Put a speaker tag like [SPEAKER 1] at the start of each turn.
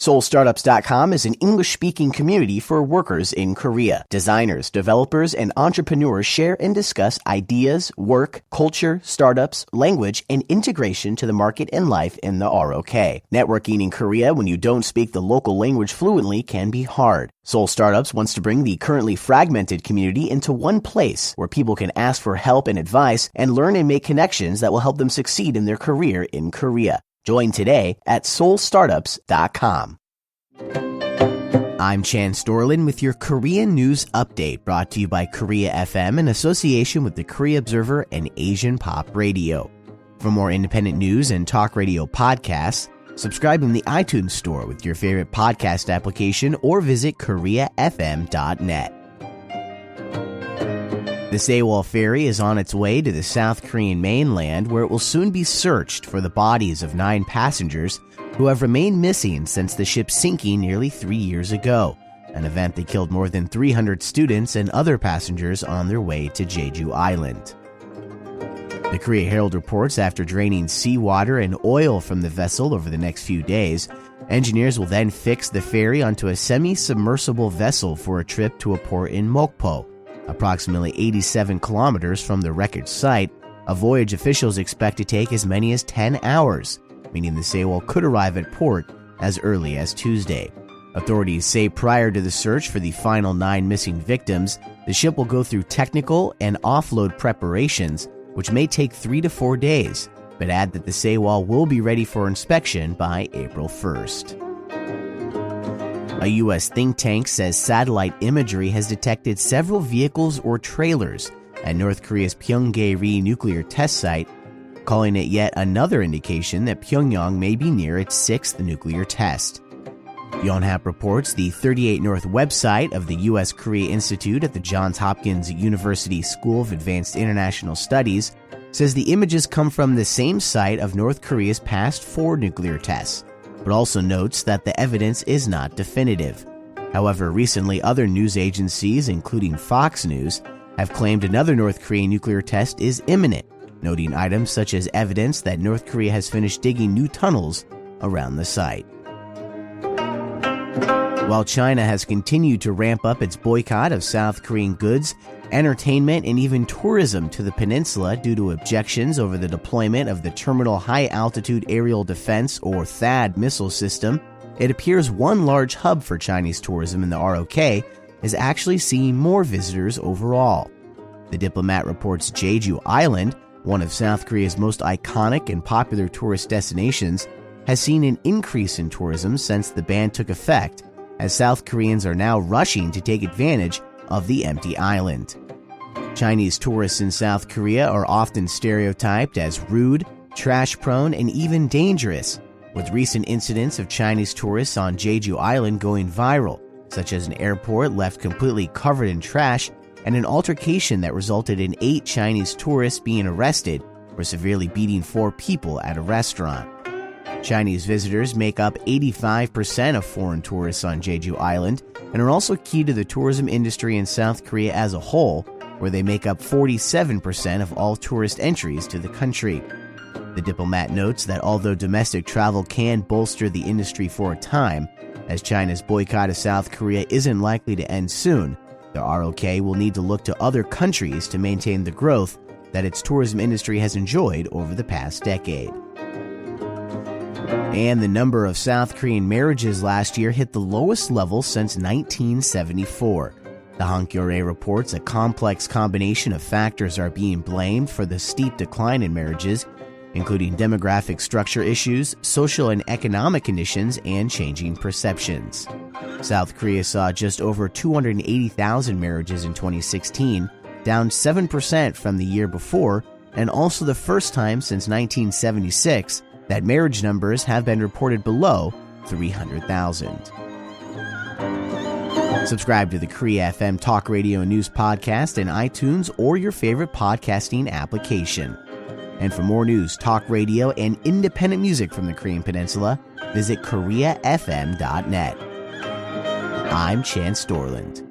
[SPEAKER 1] SewolStartups.com is an English-speaking community for workers in Korea. Designers, developers, and entrepreneurs share and discuss ideas, work, culture, startups, language, and integration to the market and life in the ROK. Networking in Korea when you don't speak the local language fluently can be hard. Sewol Startups wants to bring the currently fragmented community into one place where people can ask for help and advice and learn and make connections that will help them succeed in their career in Korea. Join today at SewolStartups.com. I'm Chan Storlin with your Korean News Update, brought to you by Korea FM in association with the Korea Observer and Asian Pop Radio. For more independent news and talk radio podcasts, subscribe in the iTunes Store with your favorite podcast application or visit KoreaFM.net. The Sewol Ferry is on its way to the South Korean mainland, where it will soon be searched for the bodies of 9 passengers who have remained missing since the ship's sinking nearly 3 years ago, an event that killed more than 300 students and other passengers on their way to Jeju Island. The Korea Herald reports after draining seawater and oil from the vessel over the next few days, engineers will then fix the ferry onto a semi-submersible vessel for a trip to a port in Mokpo, approximately 87 kilometers from the wreckage site, a voyage officials expect to take as many as 10 hours, meaning the Sewol could arrive at port as early as Tuesday. Authorities say prior to the search for the final 9 missing victims, the ship will go through technical and offload preparations, which may take 3 to 4 days, but add that the Sewol will be ready for inspection by April 1st. A U.S. think tank says satellite imagery has detected several vehicles or trailers at North Korea's Pyongyang nuclear test site, calling it yet another indication that Pyongyang may be near its 6th nuclear test. Yonhap reports the 38 North website of the U.S. Korea Institute at the Johns Hopkins University School of Advanced International Studies says the images come from the same site of North Korea's past 4 nuclear tests, but also notes that the evidence is not definitive. However, recently other news agencies, including Fox News, have claimed another North Korean nuclear test is imminent, noting items such as evidence that North Korea has finished digging new tunnels around the site. While China has continued to ramp up its boycott of South Korean goods, entertainment, and even tourism to the peninsula due to objections over the deployment of the Terminal High Altitude Aerial Defense or THAAD missile system, it appears one large hub for Chinese tourism in the ROK is actually seeing more visitors overall. The Diplomat reports Jeju Island, one of South Korea's most iconic and popular tourist destinations, has seen an increase in tourism since the ban took effect, as South Koreans are now rushing to take advantage of the empty island. Chinese tourists in South Korea are often stereotyped as rude, trash-prone, and even dangerous, with recent incidents of Chinese tourists on Jeju Island going viral, such as an airport left completely covered in trash and an altercation that resulted in 8 Chinese tourists being arrested for severely beating 4 people at a restaurant. Chinese visitors make up 85% of foreign tourists on Jeju Island and are also key to the tourism industry in South Korea as a whole, where they make up 47% of all tourist entries to the country. The Diplomat notes that although domestic travel can bolster the industry for a time, as China's boycott of South Korea isn't likely to end soon, the ROK will need to look to other countries to maintain the growth that its tourism industry has enjoyed over the past decade. And the number of South Korean marriages last year hit the lowest level since 1974. The Hankyoreh reports a complex combination of factors are being blamed for the steep decline in marriages, including demographic structure issues, social and economic conditions, and changing perceptions. South Korea saw just over 280,000 marriages in 2016, down 7% from the year before, and also the first time since 1976 that marriage numbers have been reported below 300,000. Subscribe to the Korea FM Talk Radio and News Podcast in iTunes or your favorite podcasting application. And for more news, talk radio, and independent music from the Korean Peninsula, visit KoreaFM.net. I'm Chan Storland.